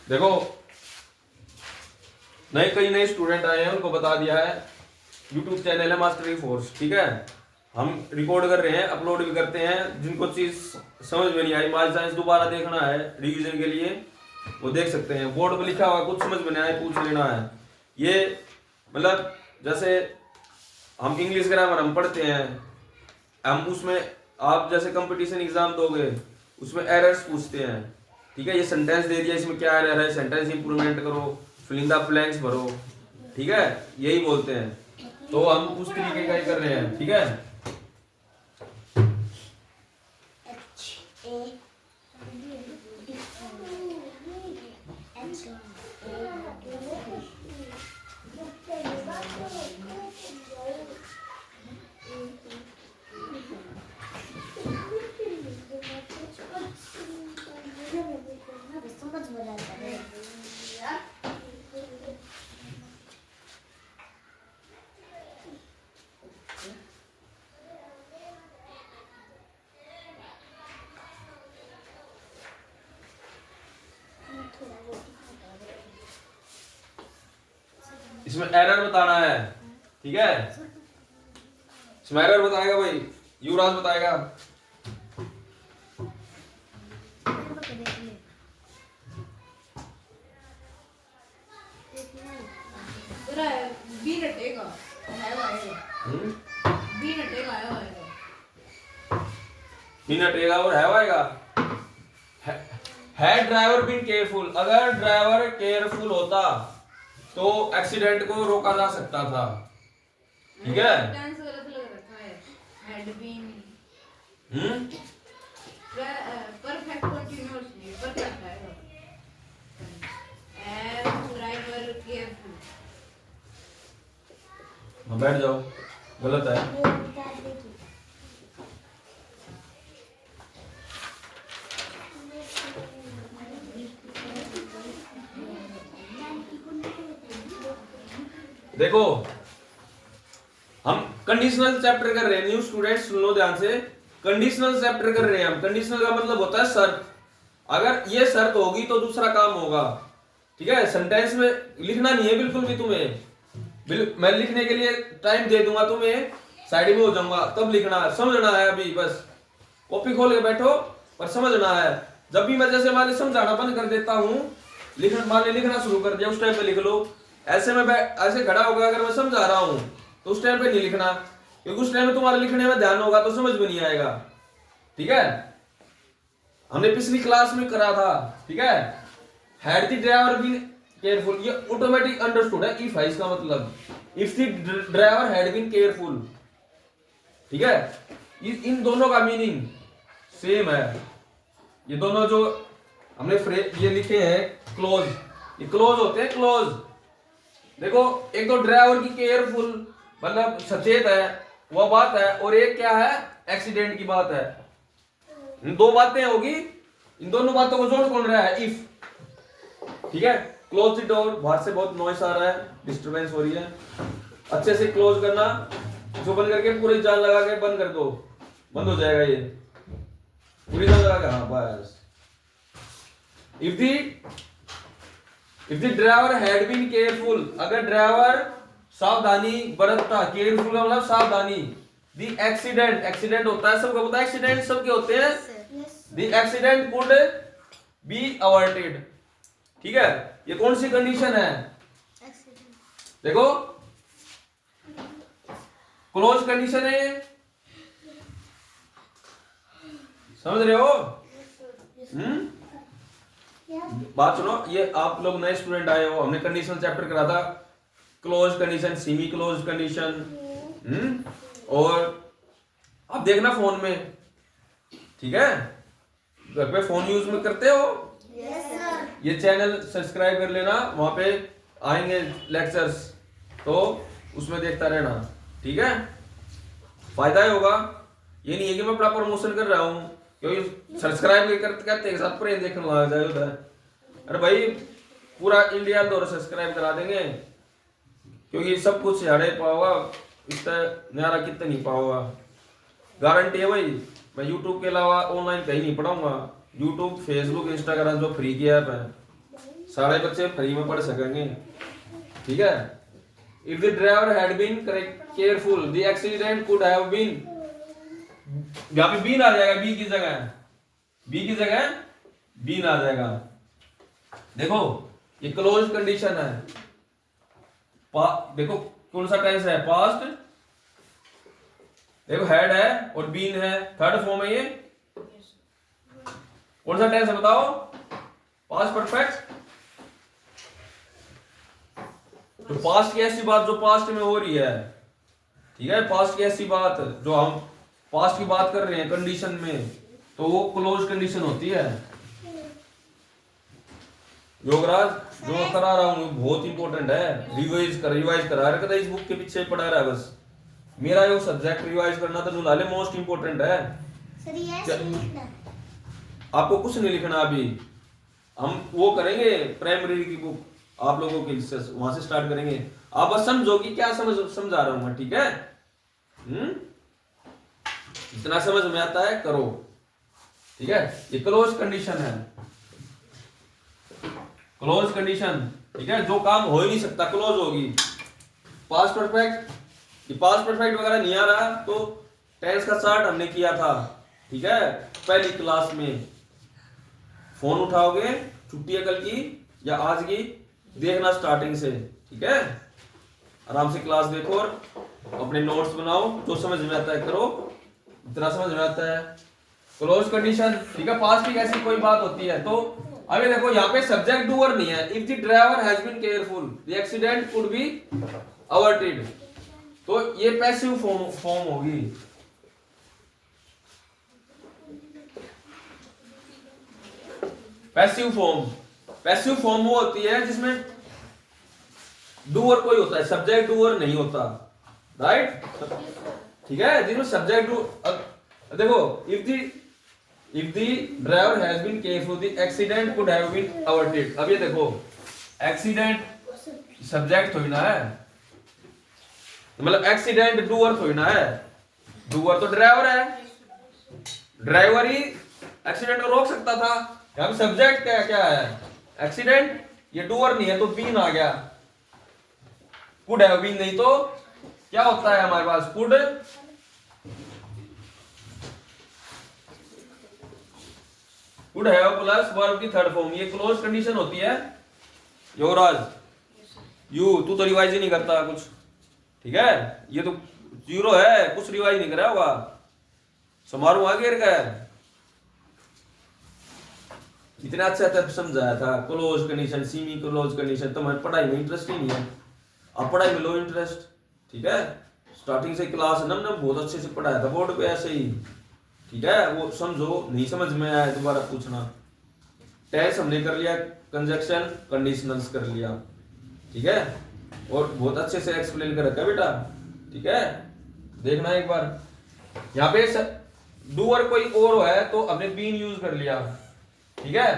देखो कई नए स्टूडेंट आए हैं, उनको बता दिया है। यूट्यूब चैनल है मास्टरी फोर्स, ठीक है। हम रिकॉर्ड कर रहे हैं, अपलोड भी करते हैं। जिनको चीज समझ में नहीं आई, मास साइंस दोबारा देखना है रिवीजन के लिए, वो देख सकते हैं। बोर्ड पे लिखा हुआ, कुछ समझ में नहीं आए पूछ लेना है। ये मतलब जैसे हम इंग्लिश ग्रामर हम पढ़ते हैं, हम उसमें आप जैसे कंपटीशन एग्जाम दोगे उसमें एरर्स पूछते हैं, ठीक है। ये सेंटेंस दे दिया, इसमें क्या एरर है, सेंटेंस इंप्रूवमेंट करो, फिल इन द ब्लैंक्स भरो, ठीक है, यही बोलते हैं। तो हम उस तरीके का ही कर रहे हैं, ठीक है। इसमें एरर बताना है, ठीक है। इसमें एरर बताएगा भाई, युवराज बताएगा। मिनट एगा और है आएगा। है ड्राइवर बीन केयरफुल, अगर ड्राइवर केयरफुल होता तो एक्सीडेंट को रोका जा सकता था, ठीक है। परफेक्ट कंटीन्यूअसली परफेक्ट है। Driver careful. बैठ जाओ, गलत है। देखो हम कंडीशनल चैप्टर कर रहे हैं, न्यू स्टूडेंट्स सुन लो ध्यान से। कंडीशनल चैप्टर कर रहे हैं हम। कंडीशनल का मतलब होता है शर्त। अगर ये शर्त होगी तो दूसरा काम होगा, ठीक है। सेंटेंस में लिखना नहीं है बिल्कुल भी तुम्हें। मैं लिखने के लिए टाइम दे दूंगा तुम्हें, साइड में हो जाऊंगा, तब लिखना है, समझना है। अभी बस कॉपी खोल के बैठो, पर समझना है। जब भी मैं जैसे मान समझाना बंद कर देता हूँ, लिखना शुरू कर दिया, उस टाइम पे लिख लो। ऐसे में ऐसे खड़ा होगा, अगर मैं समझा रहा हूं तो उस टाइम पे नहीं लिखना, क्योंकि उस टाइम में तुम्हारे लिखने में ध्यान होगा तो समझ में नहीं आएगा, ठीक है। हमने पिछली क्लास में करा था, ठीक है। Had the driver been careful, ये ऑटोमेटिक अंडरस्टूड है। इफ है इसका मतलब, if the driver had been careful, ठीक है। इन दोनों का मीनिंग सेम है। ये दोनों जो हमने ये लिखे हैं क्लोज, ये क्लोज होते हैं, क्लोज। देखो एक तो ड्राइवर की केयरफुल मतलब सचेत है, वह बात है, और एक क्या है, एक्सीडेंट की बात है। इन दो बातें होगी, इन दोनों बातों को जोड़ कौन रहा है, इफ, ठीक है। क्लोज द डोर, बाहर से बहुत नॉइस आ रहा है, डिस्टरबेंस हो रही है। अच्छे से क्लोज करना, जो बंद करके पूरी जान लगा के बंद कर दो, बंद हो जाएगा ये, पूरी जान लगा के। हाँ बस। If the driver had been careful, अगर ड्राइवर सावधानी बरतता, केयरफुल मतलब सावधानी। द एक्सीडेंट, एक्सीडेंट होता है, सबको पता है एक्सीडेंट सबके होते हैं। The accident could be averted, ठीक है। ये कौन सी कंडीशन है, देखो क्लोज कंडीशन है, समझ रहे हो। बात सुनो, ये आप लोग नए स्टूडेंट आए हो, हमने कंडीशनल चैप्टर करा था, close condition, semi close condition, और आप देखना फोन में, ठीक है। घर पे फोन यूज में करते हो? Yes sir. ये चैनल सब्सक्राइब कर लेना, वहां पे आएंगे लेक्चर्स, तो उसमें देखता रहना, ठीक है। फायदा ही होगा। ये नहीं है कि मैं अपना प्रमोशन कर रहा हूँ, क्योंकि सब्सक्राइब करते करते एक साथ प्रेम देखने लग जाए उधर। अरे भाई पूरा इंडिया दौर सब्सक्राइब करा देंगे, क्योंकि सब कुछ सियाड़े पाओगा, इतना न्यारा कितना नहीं पाओगा, गारंटी है भाई। मैं यूट्यूब के अलावा ऑनलाइन कहीं नहीं पढ़ाऊंगा। यूट्यूब, फेसबुक, इंस्टाग्राम जो फ्री की ऐप है, सारे बच्चे फ्री में पढ़ सकेंगे, ठीक है। If the driver had been careful the accident could have been, यहाँ पे बीन आ जाएगा, बी की जगह, बी की जगह बीन आ जाएगा। देखो ये क्लोज कंडीशन है, देखो कौन सा टेंस है, पास्ट, देखो हैड है और बीन है, थर्ड फॉर्म है ये, कौन सा टेंस है बताओ, पास्ट परफेक्ट। तो पास्ट की ऐसी बात जो पास्ट में हो रही है, ठीक है, पास्ट की ऐसी बात जो हम पास्ट की बात कर रहे हैं कंडीशन में, तो वो क्लोज कंडीशन होती है। योगराज जो करा रहा हूं बहुत इंपॉर्टेंट है, रिवाइज करा रहा है, इस बुक के पीछे पढ़ा रहा है बस। मेरा यो सब्जेक्ट रिवाइज करना तो नुलाले मोस्ट इंपॉर्टेंट है। सर ये लिखना, आपको कुछ नहीं लिखना अभी, हम वो करेंगे प्राइमरी की बुक आप लोगों के लिए, वहां से स्टार्ट करेंगे। आप बस समझो कि क्या समझा रहा हूं मैं, ठीक है। जितना समझ में आता है करो, ठीक है। ये क्लोज कंडीशन है, क्लोज कंडीशन, ठीक है, जो काम हो ही नहीं सकता क्लोज होगी। पास्ट परफेक्ट, ये पास्ट परफेक्ट वगैरह नहीं आ रहा तो टेंस का चार्ट हमने किया था, ठीक है, पहली क्लास में। फोन उठाओगे, छुट्टी है कल की या आज की, देखना स्टार्टिंग से, ठीक है। आराम से क्लास देखो और अपने नोट्स बनाओ, जो समझ में आता है करो, इतना समझ में आता है। क्लोज कंडीशन, ठीक है, पास्ट की ऐसी कोई बात होती है तो अभी देखो यहाँ पे सब्जेक्ट डूअर नहीं है। If the driver has been careful the accident could be averted, तो ये पैसिव फॉर्म होगी। पैसिव फॉर्म वो होती है जिसमें डूअर कोई होता है, सब्जेक्ट डूअर नहीं होता, राइट, ठीक है। जिसमें सब्जेक्ट देखो, if the driver has been careful the accident could have been averted. अब ये देखो एक्सीडेंट सब्जेक्ट थोड़ी ना है, मतलब एक्सीडेंट डूअर थोड़ी ना है, डूअर तो ड्राइवर है, ड्राइवर ही एक्सीडेंट को रोक सकता था। यहाँ पे सब्जेक्ट क्या है, एक्सीडेंट, ये डूअर नहीं है तो बीन आ गया, कुड हैव बीन नहीं तो क्या होता है हमारे पास, कुड हैव प्लस वर्ब की थर्ड फॉर्म, ये क्लोज कंडीशन होती है। योगराज तू तो रिवाइज ही नहीं करता कुछ, ठीक है, ये तो जीरो है, कुछ रिवाइज नहीं करा होगा, समारोह आगे का है। इतना अच्छा तब समझाया था close condition, semi close condition, तुम्हारी पढ़ाई में इंटरेस्ट ही नहीं है, अब पढ़ाई में लो इंटरेस्ट, ठीक है। स्टार्टिंग से क्लास नम बहुत अच्छे से पढ़ाया था बोर्ड पे ऐसे ही, ठीक है, वो समझो, नहीं समझ में आया दोबारा पूछना। टेंस हमने कर लिया, कंजक्शन कंडीशनल्स कर लिया, ठीक है, और बहुत अच्छे से एक्सप्लेन कर रखा बेटा, ठीक है, देखना एक बार। यहाँ पे डूअर कोई और है तो हमने बीन यूज कर लिया, ठीक है,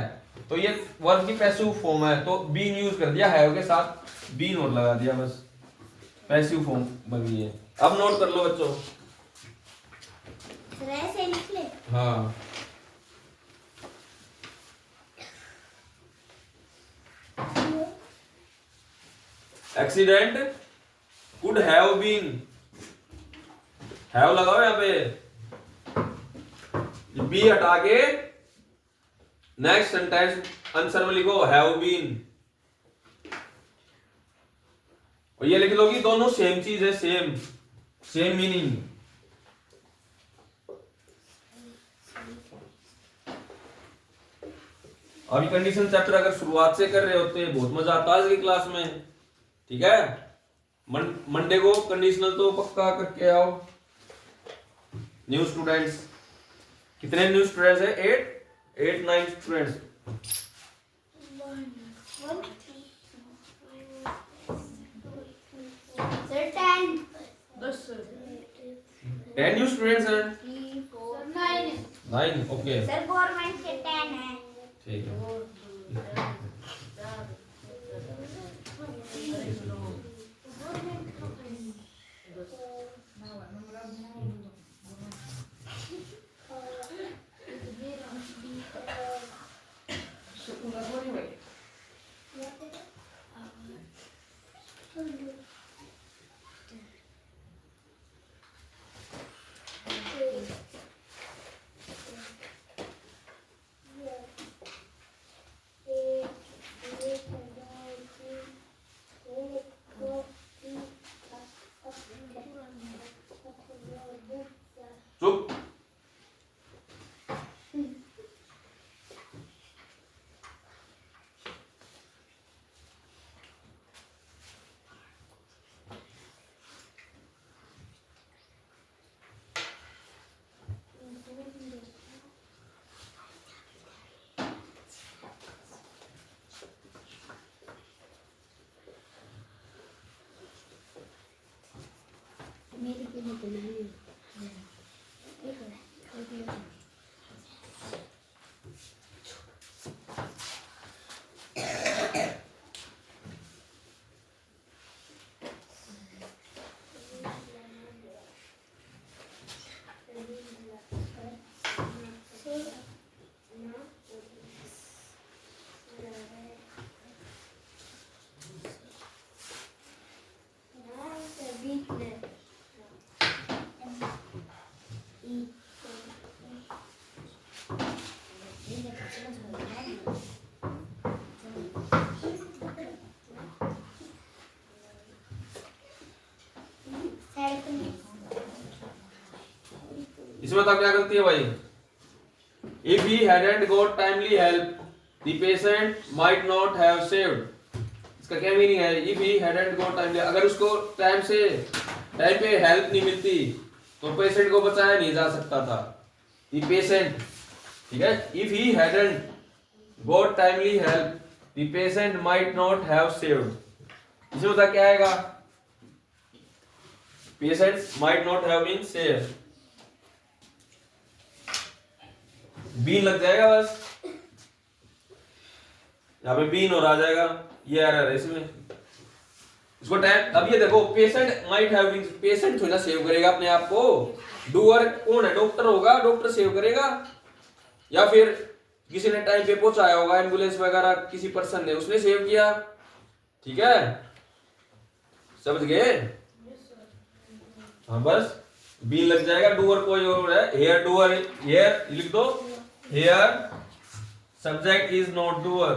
तो ये वर्ब की पैसिव फॉर्म है तो बीन यूज कर दिया, हैव के साथ बीन और लगा दिया, बस पैसिव फॉर्म बन गई है। अब नोट कर लो बच्चों, ऐसे लिख ले। हाँ, accident could have been, have लगाओ यहाँ पे, बी हटा के नेक्स्ट सेंटेंस आंसर में लिखो हैव बीन, और ये लिख लो कि दोनों सेम चीज है, सेम मीनिंग। अभी कंडीशन चैप्टर अगर शुरुआत से कर रहे होते बहुत मजा आता आज की क्लास में, ठीक है। मंडे को कंडीशनल तो पक्का करके आओ। न्यू स्टूडेंट्स, कितने न्यू स्टूडेंट्स है, 8 9 स्टूडेंट्स। 10 न्यू स्टूडेंट्स हैं, 9, ओके, सर गवर्नमेंट के 10 है, ठीक है। चुप। मेरी के लिए तो नहीं है। इसमें तो क्या गलती है भाई? If he hadn't got timely help, the patient might not have saved. इसका क्या मीनिंग है? If he hadn't got timely, अगर उसको टाइम पे हेल्प नहीं मिलती तो पेशेंट को बचाया नहीं जा सकता था। the patient, ठीक है, if he hadn't got timely help, the patient might not have saved. इसमें बता क्या आएगा? patient might not have been saved. Been लग जाएगा बस, यहाँ पे बीन और आ जाएगा, ये एरर है इसमें। इसको टाइम, अब ये देखो patient might have been, patient थोड़ा सेव करेगा अपने आप को, डूअर कौन है? डॉक्टर होगा, डॉक्टर सेव करेगा, या फिर किसी ने टाइम पे पहुंचाया होगा, एम्बुलेंस वगैरह किसी पर्सन ने, उसने सेव किया। ठीक है, समझ गए? हाँ बस बीन लग जाएगा, डूअर कोई और है, हेयर डूअर, हेयर लिख दो, here subject is not doer.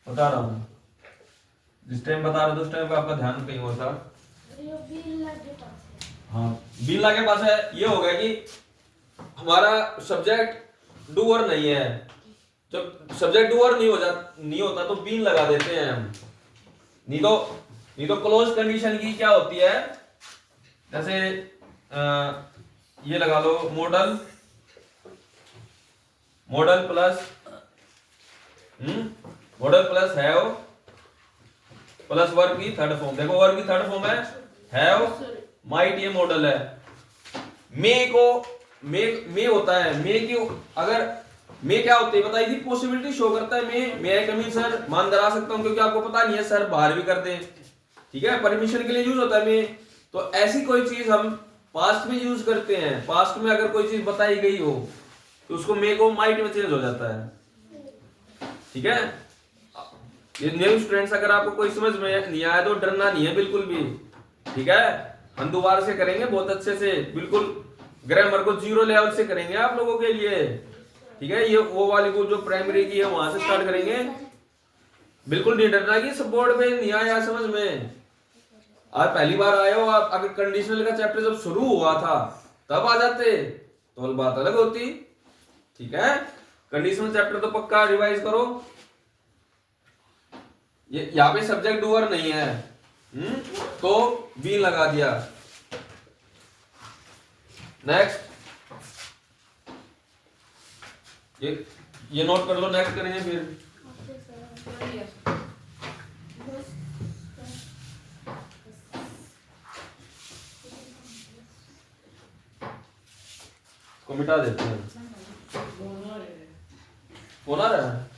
बता रहा हूँ, जिस टाइम बता रहा था उस टाइम पे आपका ध्यान कहीं और था। हाँ, बिल्ला के पास है, ये हो गया कि हमारा सब्जेक्ट डूअर नहीं है। जब सब्जेक्ट डूअर नहीं होता तो बीन लगा देते हैं हम। नहीं तो क्लोज कंडीशन की क्या होती है, जैसे ये लगा लो, modal plus have plus verb की थर्ड फॉर्म। देखो वर्ब की थर्ड फॉर्म है हैव, माइट ये मॉडल है। मे होता है, मे की अगर मे क्या होती है बताइए, पॉसिबिलिटी शो करता है। मे आई कम इन सर, मान डरा सकता हूं क्योंकि आपको पता नहीं है, सर बाहर भी कर दें, ठीक है, परमिशन के लिए यूज होता है मे। तो ऐसी कोई चीज हम पास्ट में यूज करते हैं, पास्ट में अगर कोई चीज बताई गई हो तो उसको मे को माइट में चेंज हो जाता है। ठीक है, ये न्यू स्टूडेंट्स, अगर आपको कोई समझ में नहीं आया तो डरना नहीं है बिल्कुल भी। ठीक है, हम दोबारा से करेंगे बहुत अच्छे से, बिल्कुल ग्रामर को 0 लेवल से करेंगे आप लोगों के लिए। ठीक है, ये वो वाली को जो प्राइमरी की है वहां से स्टार्ट करेंगे। बिल्कुल नहीं डरना कि सब बोर्ड पे नहीं आया समझ में। आज पहली बार आए हो आप, अगर कंडीशनल का चैप्टर जब शुरू हुआ था तब आ जाते तो बात अलग होती। ठीक है, कंडीशनल चैप्टर तो पक्का रिवाइज करो। ये यहाँ पे सब्जेक्ट डूअर नहीं है, तो बी लगा दिया। नेक्स्ट, ये नोट कर लो, नेक्स्ट करेंगे फिर। को मिटा देते हैं, फोन आ रहा है।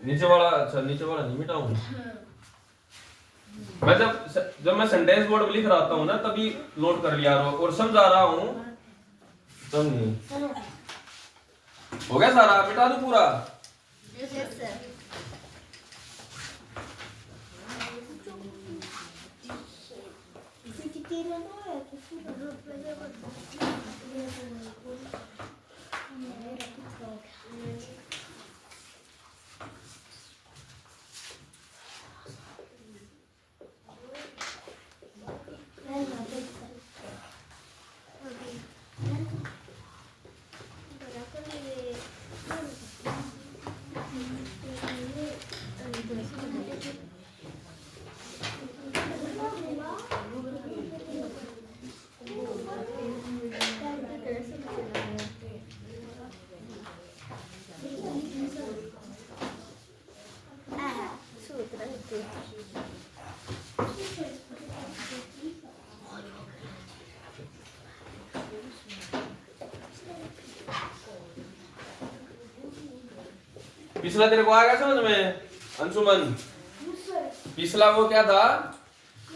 नीचे वाला, अच्छा नीचे वाला नहीं मिटाऊं। मैं जब मैं सेंटेंस बोर्ड पे लिख रहा हूँ ना तभी नोट कर लिया और समझा रहा हूँ तब नहीं। हो गया सारा, मिटा दूं पूरा? Yes sir. पिछला तेरे को आ गया समझ में अंशुमन? पिछला वो क्या था,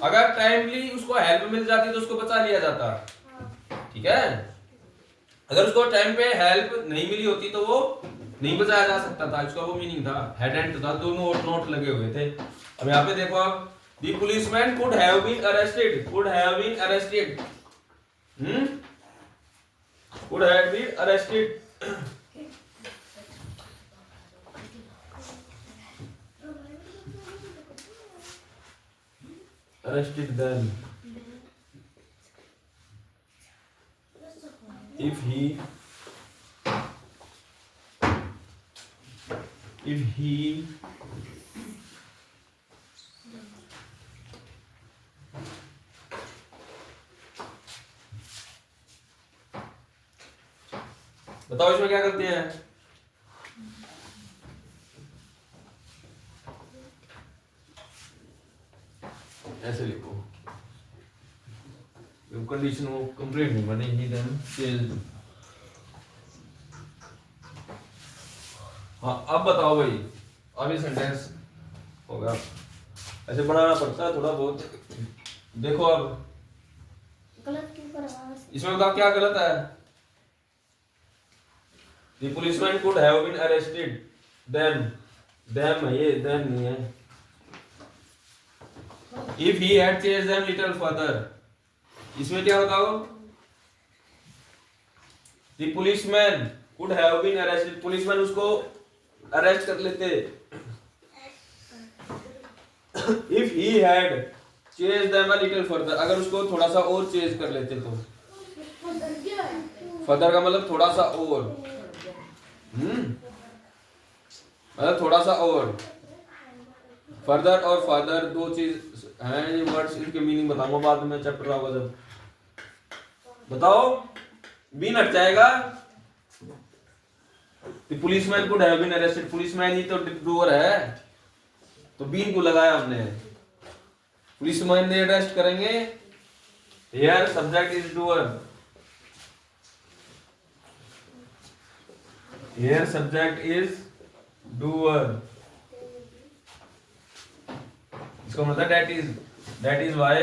अगर टाइमली उसको हेल्प मिल जाती तो उसको बचा लिया जाता, ठीक है। अगर उसको टाइम पे हेल्प नहीं मिली होती तो वो नहीं बचाया जा सकता था, इसका वो मीनिंग था। हेड एंड था, दोनों नोट लगे हुए थे। अब यहाँ पे देखो आप, the policeman could have been arrested, could have been arrested, could have been arrested. Arrested then if he बताओ इसमें क्या करते हैं? ऐसे लिखो, कंडीशन वो कंप्लीट नहीं बनेगी देन चेंज। हाँ अब बताओ भाई, अब ये सेंटेंस होगा, ऐसे बनाना पड़ता है थोड़ा बहुत। देखो अब गलत क्यों करवा? इसमें बताओ क्या गलत है? The policeman could have been arrested then, them है ये, then नहीं है। If he had chased them little further, इसमें क्या बताओ? The policeman could have been arrested, policeman उसको अरेस्ट कर लेते। If he had chased them a little further, अगर उसको थोड़ा सा और चेज कर लेते तो। फर्दर का मतलब थोड़ा सा और, मतलब थोड़ा सा और। फर्दर और फादर दो चीज हैं, ये वर्ड्स, इनके मीनिंग बताऊंगा बाद में, चैप्टर होगा जब। बताओ, बीन हट जाएगा। The policeman could have been arrested, policeman ही तो डूअर है, तो बीन को लगाया हमने। पुलिसमैन ने अरेस्ट करेंगे, here subject is doer, here subject is doer, इसका मतलब that is why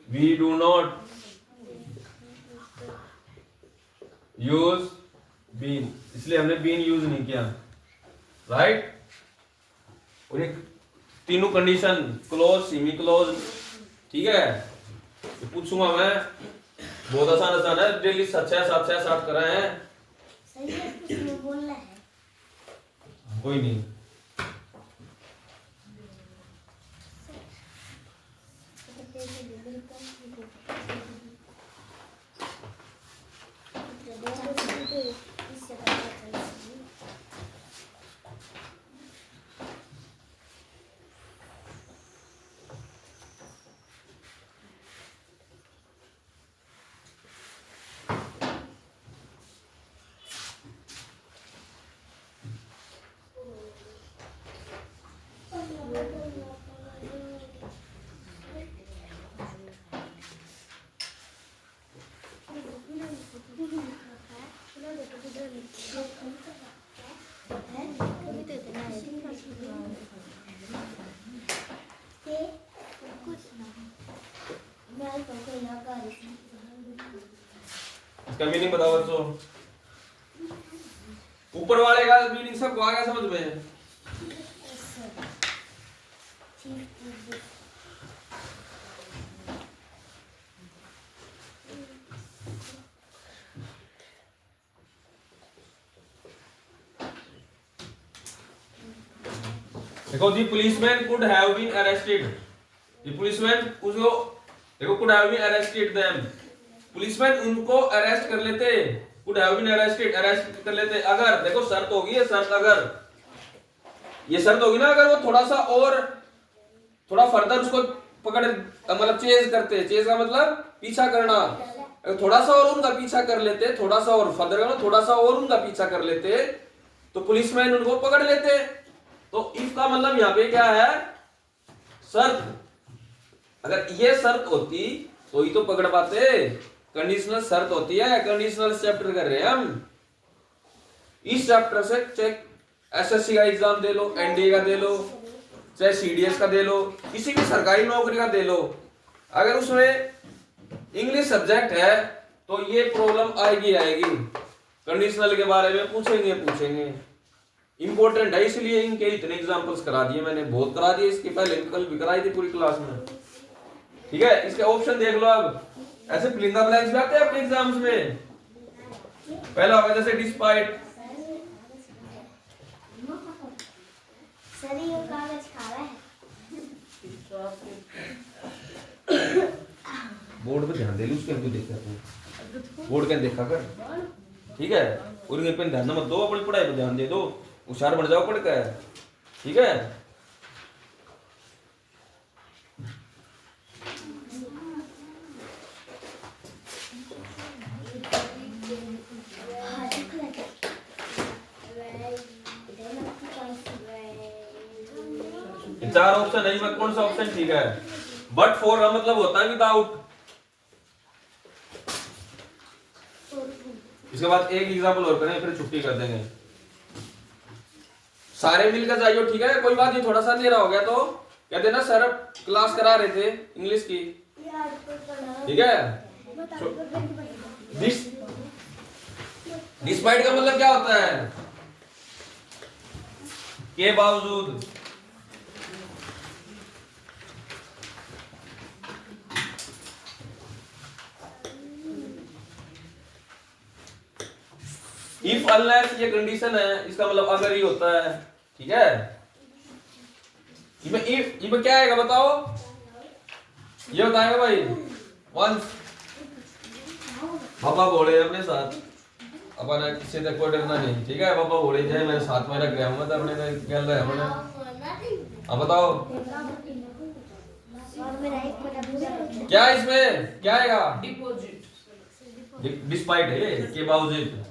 we do not use been, इसलिए हमने been यूज नहीं किया, राइट। और एक तीनों कंडीशन, क्लोज, सेमी क्लोज, ठीक है। तो पूछूंगा मैं, बहुत आसान है, डेली 7 कर रहे हैं। सही है, इसमें बोलना है। कोई नहीं, इसका मीनिंग बताओ बच्चों। ऊपर वाले का मीनिंग सबको आ गया समझ में? देखो the policeman could have been arrested, the policeman उसको देखो could have been arrested them, policeman उनको अरेस्ट कर लेते, could have been arrested arrest कर लेते अगर, देखो शर्त होगी ये शर्त, अगर ये शर्त होगी ना, अगर वो थोड़ा सा और थोड़ा फर्दर उसको पकड़ मतलब चेज करते, चेज का मतलब पीछा करना, अगर थोड़ा सा और उनका पीछा कर लेते, थोड़ा सा और फर्दर करना, थोड़ा सा और उनका पीछा कर लेते तो पुलिसमैन उनको पकड़ लेते। तो इफ का मतलब यहाँ पे क्या है, शर्त, अगर ये शर्त होती तो ही तो पकड़ पाते, कंडीशनल शर्त होती है। कंडीशनल चैप्टर कर रहे हैं हम, इस चैप्टर से चेक एसएससी का एग्जाम दे लो, एनडीए का दे लो, चाहे सीडीएस का दे लो, किसी भी सरकारी नौकरी का दे लो, अगर उसमें इंग्लिश सब्जेक्ट है तो ये प्रॉब्लम आएगी आएगी, कंडीशनल के बारे में पूछेंगे इंपॉर्टेंट है, इसलिए इनके इतने एग्जांपल्स करा दिए मैंने, बहुत करा दिए, इसके पहले कल भी कराई थी पूरी क्लास में। ठीक है, इसके ऑप्शन देख लो। अब ऐसे फिलिंग द ब्लैंक्स भी आते हैं आपके एग्जाम्स में। पहला होगा जैसे डिस्पाइट, सर ये कागज खा रहा है। बोर्ड पे ध्यान दे ली, उसके अंदर देखा तू बोर्ड के देखा कर, ठीक है, और इनके पे ध्यान मत दो, अपनी पढ़ाई पे ध्यान दे दो, होशियार बन जाओ पढ़ कर, ठीक है। चार ऑप्शन है, इसमें कौन सा ऑप्शन ठीक है? बट फॉर का मतलब होता है विदाउट। इसके बाद एक एग्जाम्पल और करें फिर छुट्टी कर देंगे, सारे मिलकर जाइयो, ठीक है। कोई बात नहीं, थोड़ा सा अंधेरा हो गया तो कह देना सर क्लास करा रहे थे इंग्लिश की, ठीक है। डिस्पाइट का मतलब क्या होता है? के बावजूद। इफ अनलेस ये कंडीशन है, इसका मतलब अगर ही होता है, ठीक है। इसमें क्या आएगा बताओ, ये बताएगा भाई। वंस पापा बोले अपने साथ, अपन किसी तक कोई डरना नहीं, ठीक है। पापा बोले जाए मेरे साथ में रख गया हूँ, मतलब अपने क्या है अपने। अब बताओ क्या इसमें क्या आएगा? डिस्पाइट है ये, के बावजूद।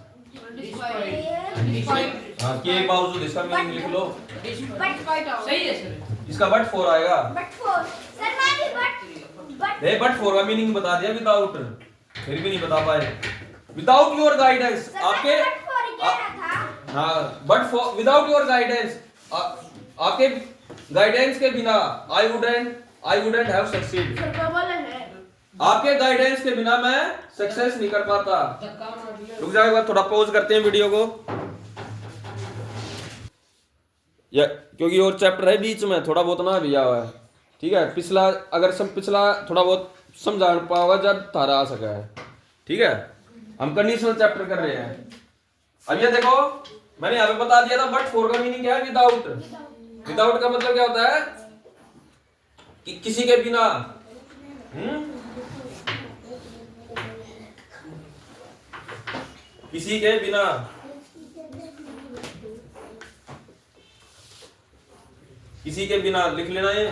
हाँ, के बावजूद इसका मीनिंग लिख लो। सही है सर, इसका बट फोर आएगा। बट फोर का मीनिंग बता दिया, विदाउट, फिर भी नहीं बता पाए। विदाउट योर गाइडेंस, आपके हाँ, but for without your guidance, आपके गाइडेंस के बिना आई वुडंट हैव सक्सीड। आपके गाइडेंस के बिना मैं सक्सेस नहीं कर पाता। रुक जाओ एक बार, थोड़ा पॉज करते हैं वीडियो को, या क्योंकि और चैप्टर है बीच में, थोड़ा बहुत ना भी हुआ है, ठीक है। पिछला अगर पिछला थोड़ा बहुत समझा पाओगा जब तारा आ सका है, ठीक है। हम कंडीशनल चैप्टर कर रहे हैं। अब ये देखो मैंने यहाँ पे बता दिया था, बट फोर का मीनिंग क्या है? विदाउट। विदाउट का मतलब क्या होता है कि किसी के बिना। किसी के बिना, किसी के बिना लिख लेना ये।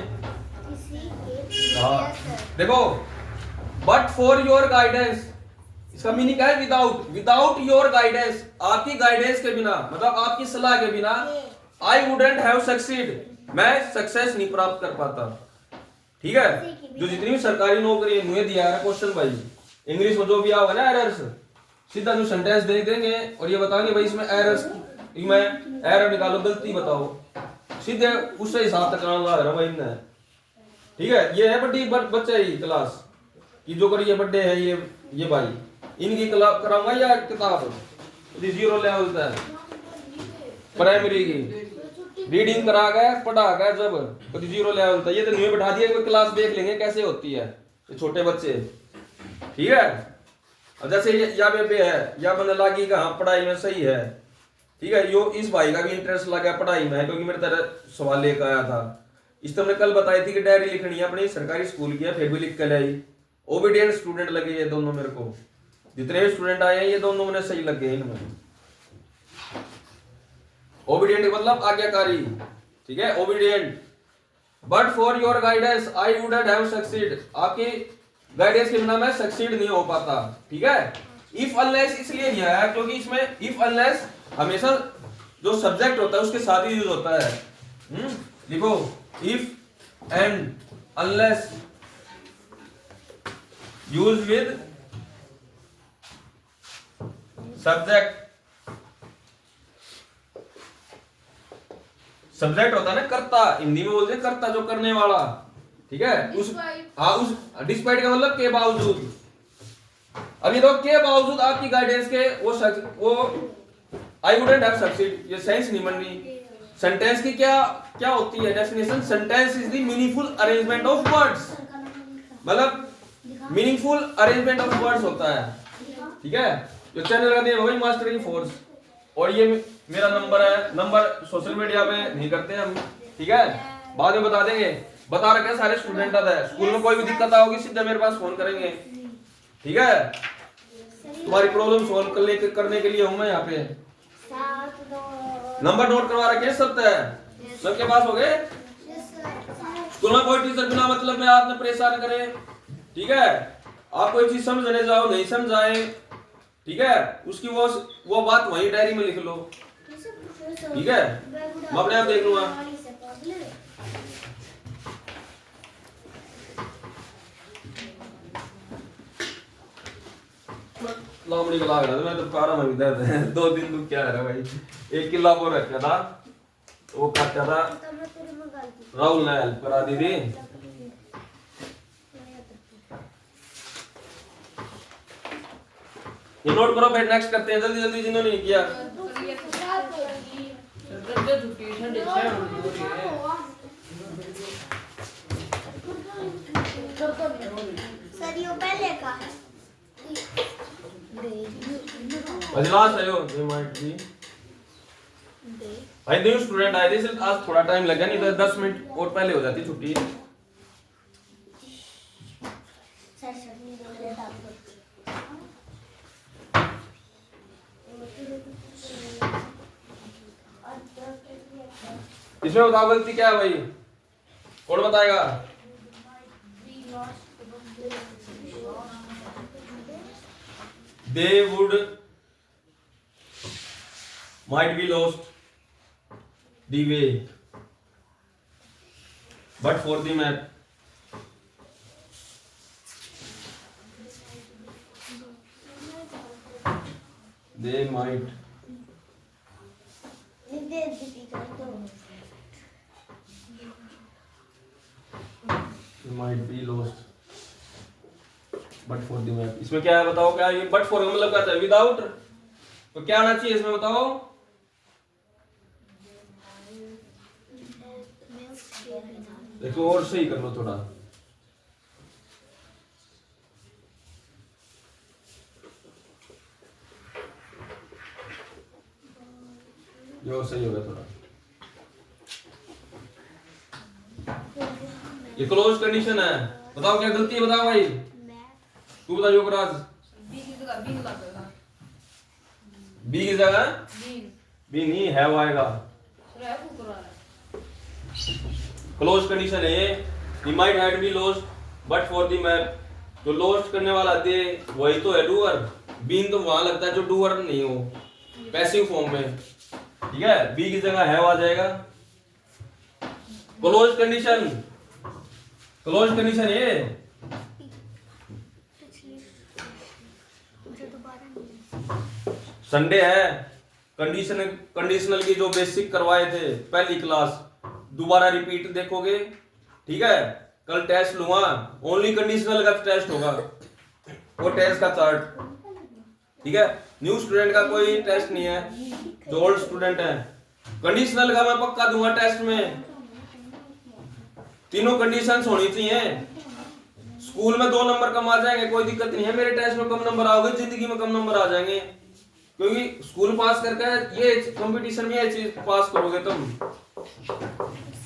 हाँ देखो, बट फॉर योर गाइडेंस, इसका मीनिंग क्या है? विदाउट। विदाउट योर गाइडेंस, आपकी गाइडेंस के बिना, मतलब आपकी सलाह के बिना, आई वुडंट हैव सक्सीड, मैं सक्सेस नहीं प्राप्त कर पाता, ठीक है। जो जितनी भी सरकारी नौकरी मुझे दिया है क्वेश्चन भाई, इंग्लिश में जो भी आओगे ना एरर्स, सीधा जो सेंटेंस दे देंगे और ये बताओगे भाई इसमें एरर्स, में एरर निकालो, गलती बताओ, सीधे उससे हिसाब तक करना है भाई ने, ठीक है। ये है बड़ी बच्चे ही क्लास की जो करिए बर्थडे है ये भाई, इनकी कराऊंगा या किताब जीरो लेवल तक प्राइमरी की रीडिंग करा गया पढ़ा गया जब कभी जीरो लेवल था। ये तो नहीं बैठा दिया, कोई क्लास देख लेंगे कैसे होती है ये छोटे बच्चे, ठीक है। अब जैसे या बेबे है या बंदा लागी कहाँ पढ़ाई में सही है, ठीक है। यो इस भाई का भी इंटरेस्ट लगा पढ़ाई में क्योंकि मेरे तरह सवाल लेकर आया था। इस तो मैंने कल बताई थी कि डायरी लिखनी है अपनी, सरकारी स्कूल की है, फिर भी लिख कर लाई। ओबीडियंट स्टूडेंट लगे ये दोनों मेरे को, जितने भी स्टूडेंट आए हैं ये दोनों मुझे सही लगे इनमें। ओबीडियंट मतलब आज्ञाकारी, ठीक है, obedient. But for your guidance I would have succeed, आपकी गाइडेंस के बिना मैं सक्सीड नहीं हो पाता, ठीक है। इफ अनलेस इसलिए दिया है क्योंकि इसमें इफ अनलेस हमेशा जो सब्जेक्ट होता है उसके साथ ही यूज होता है। लिखो if and unless use with subject. Subject होता है ना कर्ता, हिंदी में बोलते हैं कर्ता, जो करने वाला, ठीक है। उस डिस्पाइट का मतलब के बावजूद। अभी तो के बावजूद आपकी गाइडेंस के वो आई वुडंट हैव सक्सीड, ये सेंस नहीं बन रही। सेंटेंस की क्या क्या होती है definition? Sentence is the meaningful arrangement of words, मतलब मीनिंगफुल अरेंजमेंट ऑफ वर्ड्स होता है, ठीक है। जो चैनल का नेम है वही मास्टर की फोर्स, और ये मेरा नंबर है। नंबर सोशल मीडिया पे नहीं करते हम, ठीक है, बाद में बता देंगे। बता रखे सारे स्टूडेंट आता है, स्कूल में कोई भी दिक्कत आओगी सीधा मेरे पास फोन करेंगे, ठीक है। तुम्हारी प्रॉब्लम सॉल्व करने के लिए हूं मैं यहाँ पे। नंबर नोट करवा रखे सब है, सबके पास हो गए। स्कूल में कोई टीचर बिना मतलब में आपने परेशान करे, ठीक है। आप कोई चीज समझने जाओ नहीं समझाए, ठीक है, उसकी वो बात वही डायरी में लिख लो, ठीक है। मैं अपने आप देख लूंगा। लोमड़ी लाग रहा था मैं तो कारा में दर्द है 2 दिन दुख क्या रहा भाई। 1 किलो वो रखा था, वो काटा था, राहुल ने हेल्प करा दी थी। ये नोट करो, फिर नेक्स्ट करते हैं जल्दी जल्दी जिन्होंने नहीं किया। सर ये पहले का है। अजलास आयो दे माइट बी भाई। न्यू स्टूडेंट आए थे इसलिए आज थोड़ा टाइम लगा, नहीं तो 10 मिनट और पहले हो जाती छुट्टी। इसमें बताओ गलती क्या है भाई, कौन बताएगा? They would might be lost the way, but for the map they might be lost but for the map. इसमें क्या है बताओ, क्या ये बट फॉर का मतलब क्या है? विदाउट, तो क्या आना चाहिए इसमें बताओ? देखो और सही कर लो थोड़ा, ये और सही होगा थोड़ा। ये क्लोज कंडीशन है, बताओ क्या गलती है बताओ भाई, तू बता योगराज। बी की जगह बी लगाएगा, बी की जगह बी बी नहीं है वो आएगा। रहा है को रहा है। क्लोज कंडीशन है ये, he might had been lost but for the map, तो लॉस्ट करने वाला दे वही तो है डूअर, बीन तो वहां लगता है जो डूअर नहीं हो, पैसिव फॉर्म में, ठीक है। बी की जगह है वो आ जाएगा। क्लोज कंडीशन, क्लोज कंडीशन ये संडे है। कंडीशनल की जो बेसिक करवाए थे पहली क्लास, दोबारा रिपीट देखोगे, ठीक है। कल टेस्ट लूंगा, ओनली कंडीशनल का टेस्ट होगा, वो टेस्ट का चार्ट, ठीक है, न्यू स्टूडेंट का कोई टेस्ट नहीं है, जो ओल्ड स्टूडेंट है। कंडीशनल का मैं पक्का दूंगा टेस्ट में, तीनों कंडीशंस होनी चाहिए। स्कूल में 2 नंबर कम आ जाएंगे, कोई दिक्कत नहीं है, मेरे टेस्ट में कम नंबर आओगे, जिंदगी में कम नंबर आ जाएंगे, क्योंकि स्कूल पास करके ये कंपटीशन में ये चीज पास करोगे तुम।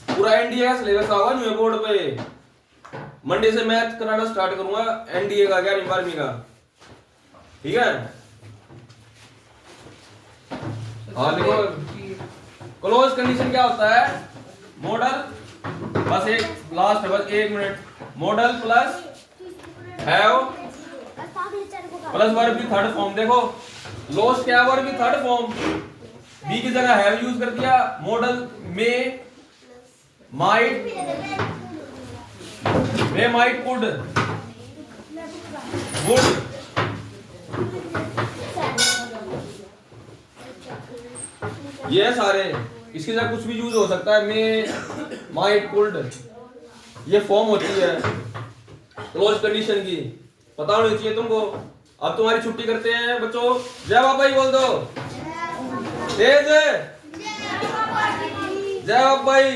पूरा एनडीए का सिलेबस होगा न्यू बोर्ड पे, मंडे से मैथ कराना स्टार्ट करूंगा एनडीए का 11वीं 12वीं का, ठीक है। हाँ देखो, क्लोज कंडीशन क्या होता है, मॉडल, बस एक लास्ट, बस 1 minute, model plus have plus verb की थर्ड फॉर्म। देखो लॉस्ट क्या है, वर्ब की थर्ड फॉर्म, बी की जगह हैव यूज कर दिया, मॉडल में माइट कुड वुड, ये सारे, इसके साथ कुछ भी यूज हो सकता है, मे माइट कुड, ये फॉर्म होती है क्लोज कंडीशन की, पता होनी चाहिए तुमको। अब तुम्हारी छुट्टी करते हैं बच्चों, जय बाबा ही बोल दो, तेज जय बाबा ही।